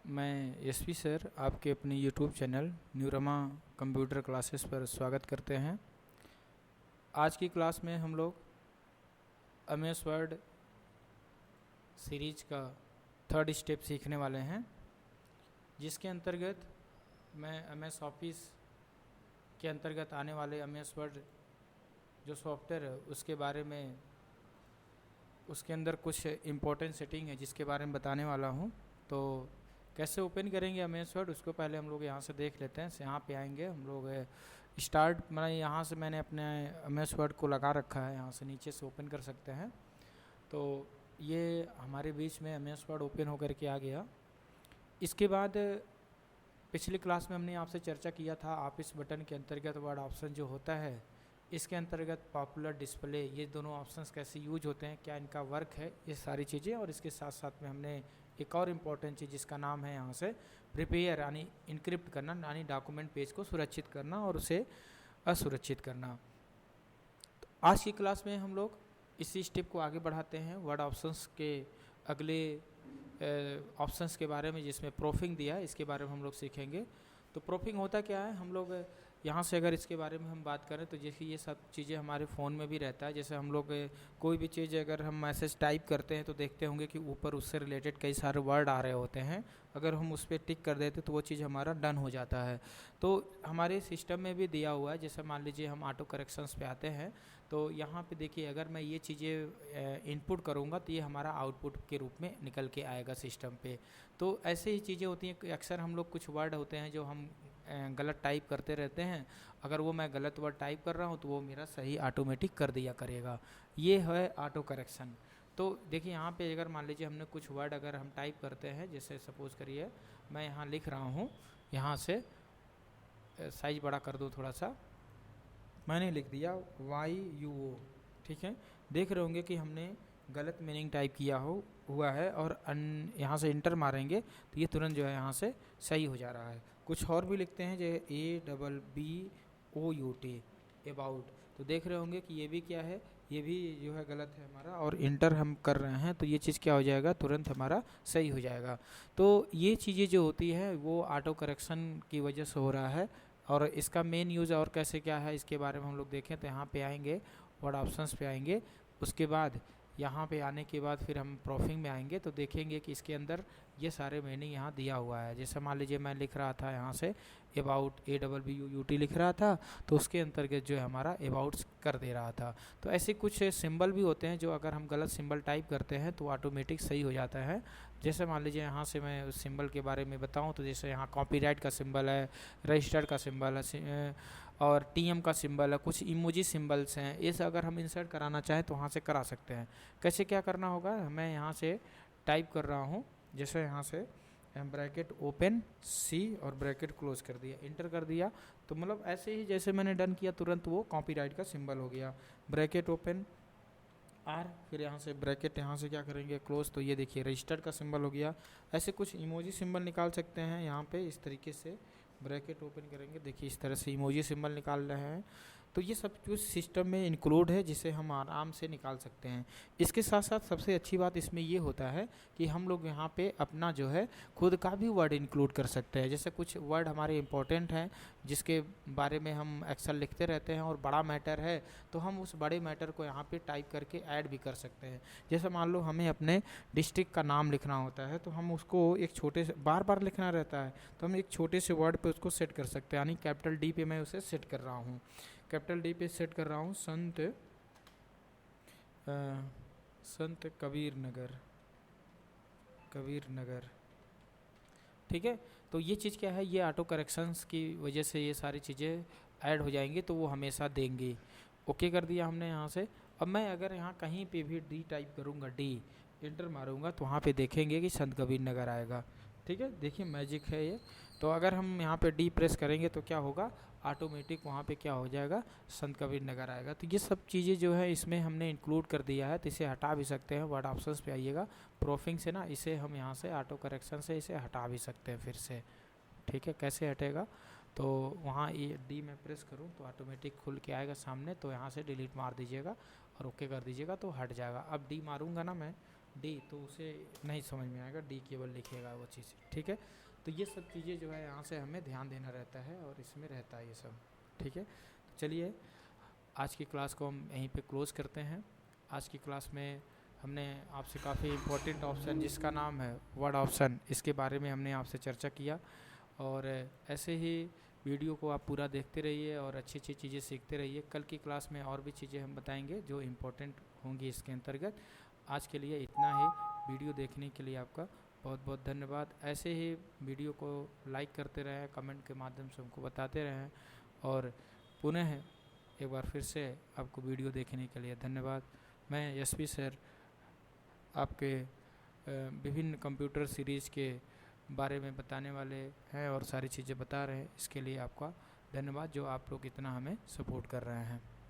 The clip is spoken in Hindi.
मैं एसपी सर आपके अपने यूट्यूब चैनल न्यूरमा कंप्यूटर क्लासेस पर स्वागत करते हैं। आज की क्लास में हम लोग एमएस वर्ड सीरीज का थर्ड स्टेप सीखने वाले हैं, जिसके अंतर्गत मैं एमएस ऑफिस के अंतर्गत आने वाले एमएस वर्ड जो सॉफ्टवेयर है उसके बारे में, उसके अंदर कुछ इम्पोर्टेंट सेटिंग है जिसके बारे में बताने वाला हूँ। तो कैसे ओपन करेंगे एमएस वर्ड उसको पहले हम लोग यहाँ से देख लेते हैं। यहाँ पे आएंगे हम लोग स्टार्ट, मतलब यहाँ से मैंने अपने एमएस वर्ड को लगा रखा है, यहाँ से नीचे से ओपन कर सकते हैं। तो ये हमारे बीच में एमएस वर्ड ओपन होकर के आ गया। इसके बाद पिछली क्लास में हमने आपसे चर्चा किया था, आप इस बटन के अंतर्गत वर्ड ऑप्शन जो होता है इसके अंतर्गत पॉपुलर डिस्प्ले, ये दोनों ऑप्शंस कैसे यूज होते हैं, क्या इनका वर्क है, ये सारी चीज़ें। और इसके साथ साथ में हमने एक और इम्पॉर्टेंट चीज़ जिसका नाम है यहाँ से प्रिपेयर, यानी इनक्रिप्ट करना, यानी डॉक्यूमेंट पेज को सुरक्षित करना और उसे असुरक्षित करना। तो आज की क्लास में हम लोग इसी स्टेप को आगे बढ़ाते हैं। वर्ड ऑप्शंस के अगले ऑप्शंस के बारे में जिसमें प्रूफिंग दिया है इसके बारे में हम लोग सीखेंगे। तो प्रूफिंग होता क्या है, हम लोग यहाँ से अगर इसके बारे में हम बात करें तो जैसे ये सब चीज़ें हमारे फ़ोन में भी रहता है। जैसे हम लोग कोई भी चीज़ अगर हम मैसेज टाइप करते हैं तो देखते होंगे कि ऊपर उससे रिलेटेड कई सारे वर्ड आ रहे होते हैं, अगर हम उस पर टिक कर देते तो वो चीज़ हमारा डन हो जाता है। तो हमारे सिस्टम में भी दिया हुआ है। जैसे मान लीजिए हम ऑटो करेक्शंस पे आते हैं तो यहाँ पे देखिए, अगर मैं ये चीज़ें इनपुट करूँगा तो ये हमारा आउटपुट के रूप में निकल के आएगा सिस्टम पे। तो ऐसे ही चीज़ें होती हैं। अक्सर हम लोग कुछ वर्ड होते हैं जो हम गलत टाइप करते रहते हैं, अगर वो मैं गलत वर्ड टाइप कर रहा हूँ तो वो मेरा सही ऑटोमेटिक कर दिया करेगा। ये है ऑटो करेक्शन। तो देखिए यहाँ पे अगर मान लीजिए हमने कुछ वर्ड अगर हम टाइप करते हैं, जैसे सपोज़ करिए मैं यहाँ लिख रहा हूँ, यहाँ से साइज बड़ा कर दो थोड़ा सा, मैंने लिख दिया YUO, ठीक है। देख रहे होंगे कि हमने गलत मीनिंग टाइप किया हुआ है और यहाँ से इंटर मारेंगे तो ये तुरंत जो है यहाँ से सही हो जा रहा है। कुछ और भी लिखते हैं जैसे ABBOUT, अबाउट, तो देख रहे होंगे कि ये भी क्या है, ये भी जो है गलत है हमारा, और इंटर हम कर रहे हैं तो ये चीज़ क्या हो जाएगा, तुरंत हमारा सही हो जाएगा। तो ये चीज़ें जो होती है वो ऑटो करेक्शन की वजह से हो रहा है। और इसका मेन यूज़ और कैसे क्या है इसके बारे में हम लोग देखें तो यहाँ पे आएंगे, वर्ड ऑप्शंस पे आएंगे, उसके बाद यहाँ पे आने के बाद फिर हम प्रूफिंग में आएंगे तो देखेंगे कि इसके अंदर ये सारे मीनिंग यहाँ दिया हुआ है। जैसे मान लीजिए मैं लिख रहा था यहाँ से अबाउट, ABBOUT लिख रहा था तो उसके अंतर्गत जो है हमारा अबाउट कर दे रहा था। तो ऐसे कुछ सिंबल भी होते हैं जो अगर हम गलत सिंबल टाइप करते हैं तो ऑटोमेटिक सही हो जाता है। जैसे मान लीजिए यहाँ से मैं उस सिंबल के बारे में बताऊँ तो जैसे यहाँ कॉपीराइट का सिंबल है, रजिस्टर्ड का सिंबल है और TM का सिंबल है, कुछ इमोजी सिंबल्स हैं। इस अगर हम इंसर्ट कराना चाहें तो वहाँ से करा सकते हैं। कैसे क्या करना होगा, मैं यहाँ से टाइप कर रहा हूँ, जैसे यहाँ से ब्रैकेट ओपन C और ब्रैकेट क्लोज कर दिया, इंटर कर दिया, तो मतलब ऐसे ही जैसे मैंने डन किया तुरंत वो कॉपीराइट का सिंबल हो गया। ब्रैकेट ओपन R, फिर यहाँ से ब्रैकेट यहाँ से क्या करेंगे क्लोज, तो ये देखिए रजिस्टर्ड का सिंबल हो गया। ऐसे कुछ इमोजी सिंबल निकाल सकते हैं यहाँ पे इस तरीके से, ब्रैकेट ओपन करेंगे, देखिए इस तरह से इमोजी सिंबल निकाल रहे हैं। तो ये सब कुछ सिस्टम में इंक्लूड है जिसे हम आराम से निकाल सकते हैं। इसके साथ साथ सबसे अच्छी बात इसमें ये होता है कि हम लोग यहाँ पे अपना जो है खुद का भी वर्ड इंक्लूड कर सकते हैं। जैसे कुछ वर्ड हमारे इंपॉर्टेंट हैं जिसके बारे में हम अक्सर लिखते रहते हैं और बड़ा मैटर है तो हम उस बड़े मैटर को यहाँ पे टाइप करके ऐड भी कर सकते हैं। जैसे मान लो हमें अपने डिस्ट्रिक्ट का नाम लिखना होता है तो हम उसको एक छोटे से, बार बार लिखना रहता है तो हम एक छोटे से वर्ड पे उसको सेट कर सकते हैं। यानी कैपिटल D पे मैं उसे सेट कर रहा हूँ, कैपिटल D पे सेट कर रहा हूँ संत कबीर नगर, ठीक है। तो ये चीज़ क्या है, ये ऑटो करेक्शंस की वजह से ये सारी चीज़ें ऐड हो जाएंगी तो वो हमेशा देंगी। ओके कर दिया हमने यहाँ से। अब मैं अगर यहाँ कहीं पे भी D टाइप करूँगा, D इंटर मारूंगा तो वहाँ पे देखेंगे कि संत कबीर नगर आएगा, ठीक है। देखिए मैजिक है ये। तो अगर हम यहाँ पे D प्रेस करेंगे तो क्या होगा, ऑटोमेटिक वहाँ पे क्या हो जाएगा, संत कबीर नगर आएगा। तो ये सब चीज़ें जो है इसमें हमने इंक्लूड कर दिया है, तो इसे हटा भी सकते हैं। वर्ड ऑप्शंस पे आइएगा, प्रूफिंग से ना इसे हम यहाँ से ऑटो करेक्शन से इसे हटा भी सकते हैं फिर से, ठीक है। कैसे हटेगा, तो वहाँ ये D में प्रेस करूँ तो ऑटोमेटिक खुल के आएगा सामने, तो यहाँ से डिलीट मार दीजिएगा और ओके कर दीजिएगा तो हट जाएगा। अब D मारूंगा ना मैं डी, तो उसे नहीं समझ में आएगा, डी केवल लिखेगा वो चीज़, ठीक है। तो ये सब चीज़ें जो है यहाँ से हमें ध्यान देना रहता है और इसमें रहता है ये सब, ठीक है। तो चलिए आज की क्लास को हम यहीं पे क्लोज़ करते हैं। आज की क्लास में हमने आपसे काफ़ी इम्पोर्टेंट ऑप्शन जिसका नाम है वर्ड ऑप्शन, इसके बारे में हमने आपसे चर्चा किया। और ऐसे ही वीडियो को आप पूरा देखते रहिए और अच्छी अच्छी चीज़ें सीखते रहिए। कल की क्लास में और भी चीज़ें हम बताएंगे जो इम्पोर्टेंट होंगी इसके अंतर्गत। आज के लिए इतना ही। वीडियो देखने के लिए आपका बहुत बहुत धन्यवाद। ऐसे ही वीडियो को लाइक करते रहें, कमेंट के माध्यम से हमको बताते रहें। और पुनः एक बार फिर से आपको वीडियो देखने के लिए धन्यवाद। मैं यशवी सर आपके विभिन्न कंप्यूटर सीरीज़ के बारे में बताने वाले हैं और सारी चीज़ें बता रहे हैं। इसके लिए आपका धन्यवाद जो आप लोग इतना हमें सपोर्ट कर रहे हैं।